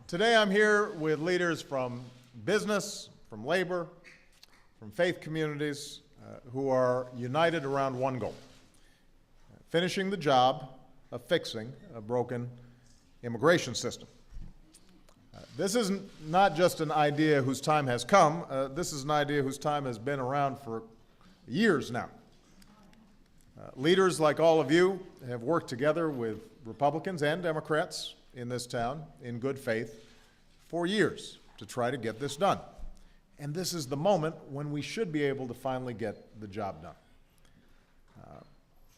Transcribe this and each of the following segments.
Today I'm here with leaders from business, from labor, from faith communities who are united around one goal: finishing the job of fixing a broken immigration system. This is not just an idea whose time has come. This is an idea whose time has been around for years now. Leaders like all of you have worked together with Republicans and Democrats in this town in good faith for years to try to get this done. And this is the moment when we should be able to finally get the job done.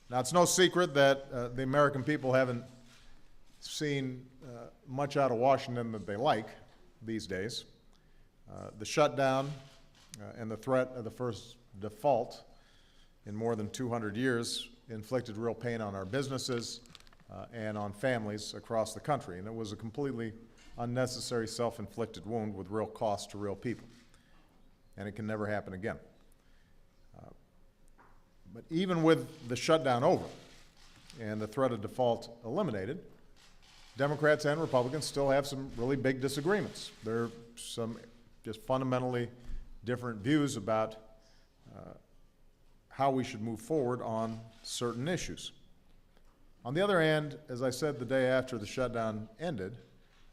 Now, it's no secret that the American people haven't seen much out of Washington that they like these days. The shutdown and the threat of the first default in more than 200 years inflicted real pain on our businesses and on families across the country. And it was a completely unnecessary self-inflicted wound with real cost to real people. And it can never happen again. But even with the shutdown over and the threat of default eliminated, Democrats and Republicans still have some really big disagreements. There are some just fundamentally different views about how we should move forward on certain issues. On the other hand, as I said the day after the shutdown ended,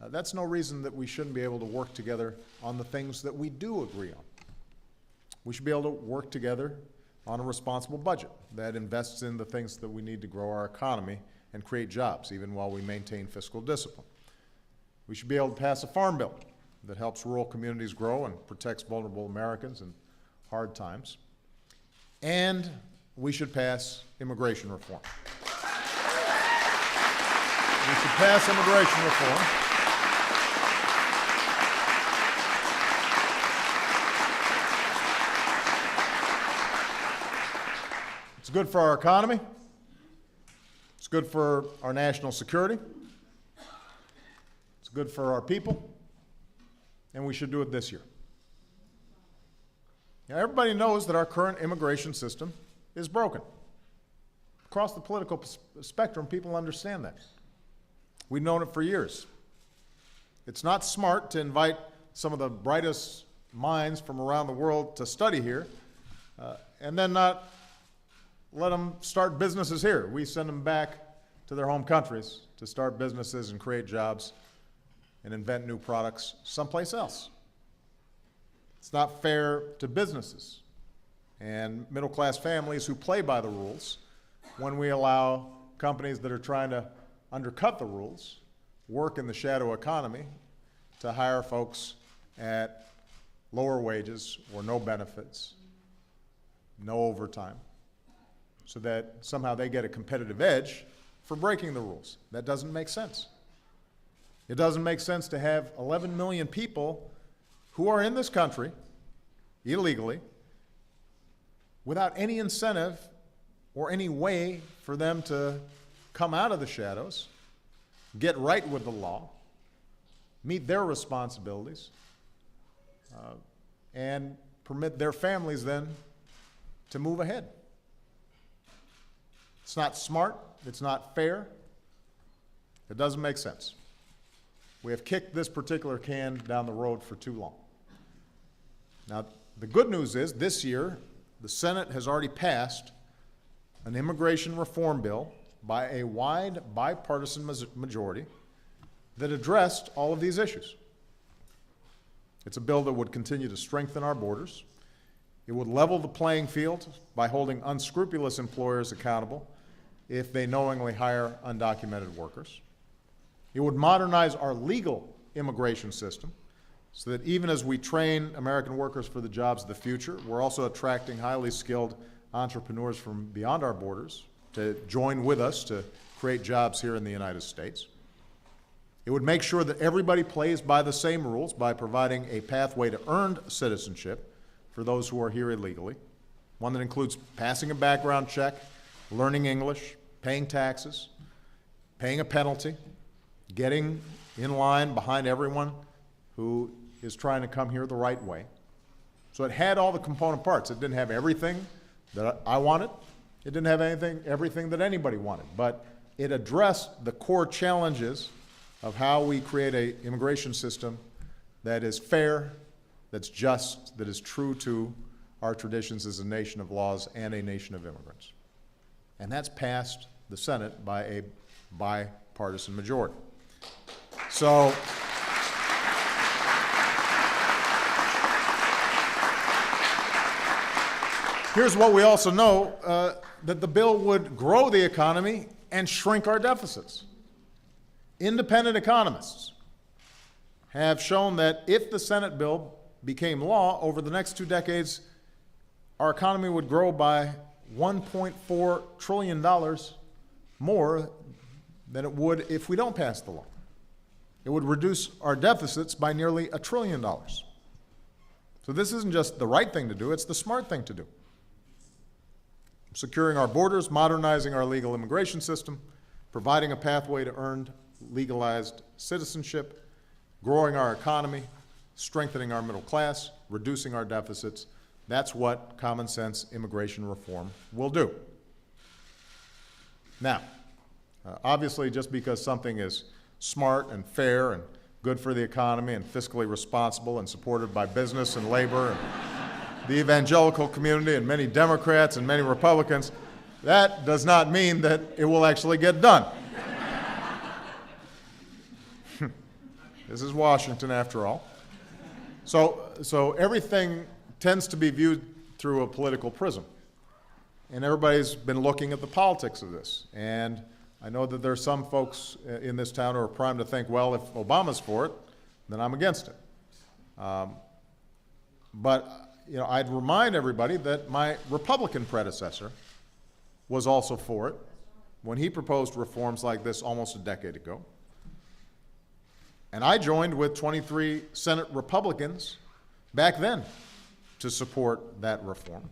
that's no reason that we shouldn't be able to work together on the things that we do agree on. We should be able to work together on a responsible budget that invests in the things that we need to grow our economy and create jobs, even while we maintain fiscal discipline. We should be able to pass a farm bill that helps rural communities grow and protects vulnerable Americans in hard times. And we should pass immigration reform. We should pass immigration reform. It's good for our economy. It's good for our national security. It's good for our people. And we should do it this year. Now, everybody knows that our current immigration system is broken. Across the political spectrum, people understand that. We've known it for years. It's not smart to invite some of the brightest minds from around the world to study here and then not let them start businesses here. We send them back to their home countries to start businesses and create jobs and invent new products someplace else. It's not fair to businesses and middle-class families who play by the rules when we allow companies that are trying to undercut the rules, work in the shadow economy, to hire folks at lower wages or no benefits, no overtime, so that somehow they get a competitive edge for breaking the rules. That doesn't make sense. It doesn't make sense to have 11 million people who are in this country illegally without any incentive or any way for them to come out of the shadows, get right with the law, meet their responsibilities, and permit their families then to move ahead. It's not smart. It's not fair. It doesn't make sense. We have kicked this particular can down the road for too long. Now, the good news is this year, the Senate has already passed an immigration reform bill by a wide bipartisan majority that addressed all of these issues. It's a bill that would continue to strengthen our borders. It would level the playing field by holding unscrupulous employers accountable if they knowingly hire undocumented workers. It would modernize our legal immigration system so that even as we train American workers for the jobs of the future, we're also attracting highly skilled entrepreneurs from beyond our borders to join with us to create jobs here in the United States. It would make sure that everybody plays by the same rules by providing a pathway to earned citizenship for those who are here illegally, one that includes passing a background check, learning English, paying taxes, paying a penalty, getting in line behind everyone who is trying to come here the right way. So it had all the component parts. It didn't have everything that I wanted. It didn't have everything that anybody wanted, but it addressed the core challenges of how we create an immigration system that is fair, that's just, that is true to our traditions as a nation of laws and a nation of immigrants. And that's passed the Senate by a bipartisan majority. So, here's what we also know, that the bill would grow the economy and shrink our deficits. Independent economists have shown that if the Senate bill became law, over the next 2 decades, our economy would grow by $1.4 trillion more than it would if we don't pass the law. It would reduce our deficits by nearly $1 trillion. So this isn't just the right thing to do, it's the smart thing to do. Securing our borders, modernizing our legal immigration system, providing a pathway to earned legalized citizenship, growing our economy, strengthening our middle class, reducing our deficits. That's what common sense immigration reform will do. Now, obviously, just because something is smart and fair and good for the economy and fiscally responsible and supported by business and labor and the evangelical community and many Democrats and many Republicans, that does not mean that it will actually get done. This is Washington, after all. So everything tends to be viewed through a political prism. And everybody's been looking at the politics of this. And I know that there are some folks in this town who are primed to think, well, if Obama's for it, then I'm against it. But I'd remind everybody that my Republican predecessor was also for it when he proposed reforms like this almost a decade ago. And I joined with 23 Senate Republicans back then to support that reform.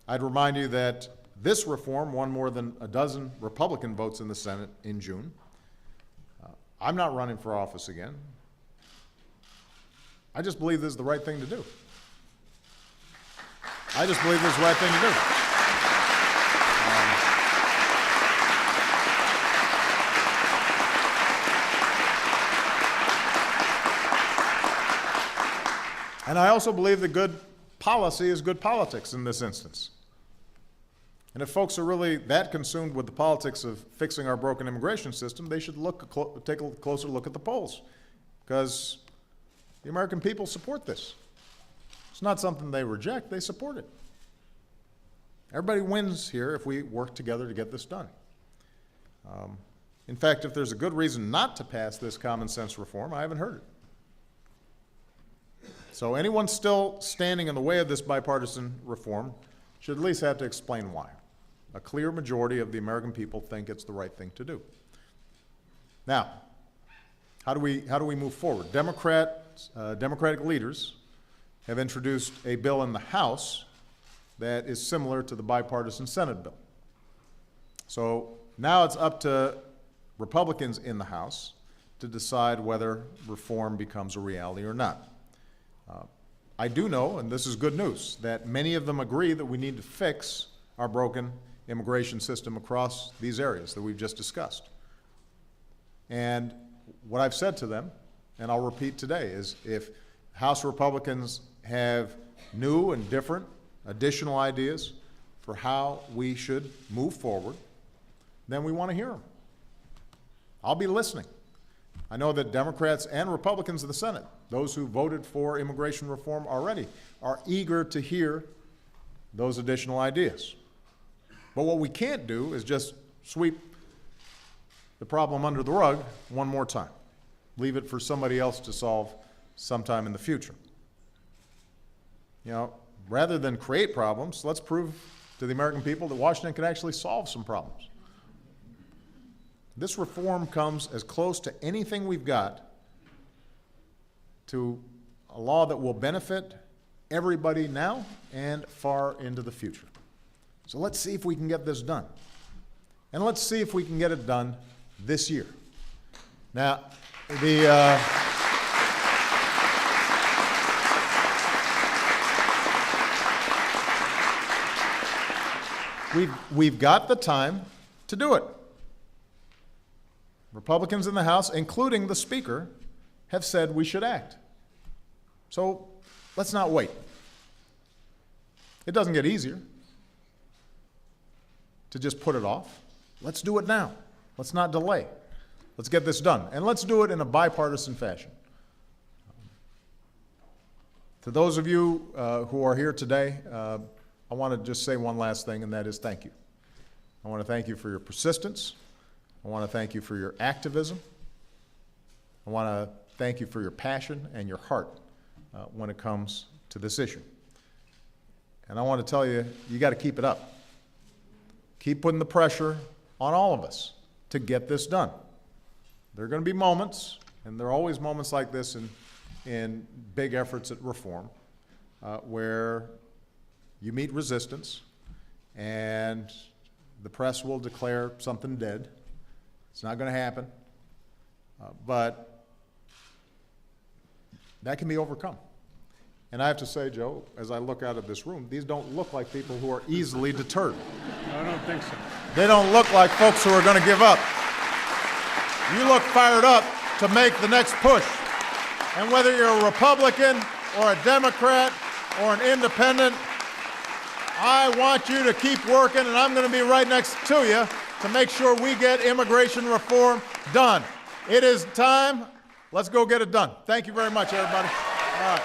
I'd remind you that this reform won more than a dozen Republican votes in the Senate in June. I'm not running for office again. I just believe this is the right thing to do. I just believe this is the right thing to do. And I also believe that good policy is good politics in this instance. And if folks are really that consumed with the politics of fixing our broken immigration system, they should take a closer look at the polls, because the American people support this. It's not something they reject, they support it. Everybody wins here if we work together to get this done. In fact, if there's a good reason not to pass this common sense reform, I haven't heard it. So anyone still standing in the way of this bipartisan reform should at least have to explain why. A clear majority of the American people think it's the right thing to do. Now, how do we move forward? Democratic leaders have introduced a bill in the House that is similar to the bipartisan Senate bill. So now it's up to Republicans in the House to decide whether reform becomes a reality or not. I do know, and this is good news, that many of them agree that we need to fix our broken immigration system across these areas that we've just discussed. And what I've said to them, and I'll repeat today, is if House Republicans have new and different additional ideas for how we should move forward, then we want to hear them. I'll be listening. I know that Democrats and Republicans in the Senate, those who voted for immigration reform already, are eager to hear those additional ideas. But what we can't do is just sweep the problem under the rug one more time. Leave it for somebody else to solve sometime in the future. Rather than create problems, let's prove to the American people that Washington can actually solve some problems. This reform comes as close to anything we've got to a law that will benefit everybody now and far into the future. So let's see if we can get this done. And let's see if we can get it done this year. Now, we've got the time to do it. Republicans in the House, including the Speaker, have said we should act. So let's not wait. It doesn't get easier to just put it off. Let's do it now. Let's not delay. Let's get this done. And let's do it in a bipartisan fashion. To those of you who are here today, I want to just say one last thing, and that is thank you. I want to thank you for your persistence. I want to thank you for your activism. I want to thank you for your passion and your heart when it comes to this issue. And I want to tell you, you got to keep it up. Keep putting the pressure on all of us to get this done. There are going to be moments, and there are always moments like this in big efforts at reform, where you meet resistance, and the press will declare something dead. It's not going to happen, but that can be overcome. And I have to say, Joe, as I look out of this room, these don't look like people who are easily deterred. No, I don't think so. They don't look like folks who are going to give up. You look fired up to make the next push. And whether you're a Republican or a Democrat or an independent, I want you to keep working, and I'm going to be right next to you to make sure we get immigration reform done. It is time. Let's go get it done. Thank you very much, everybody. All right.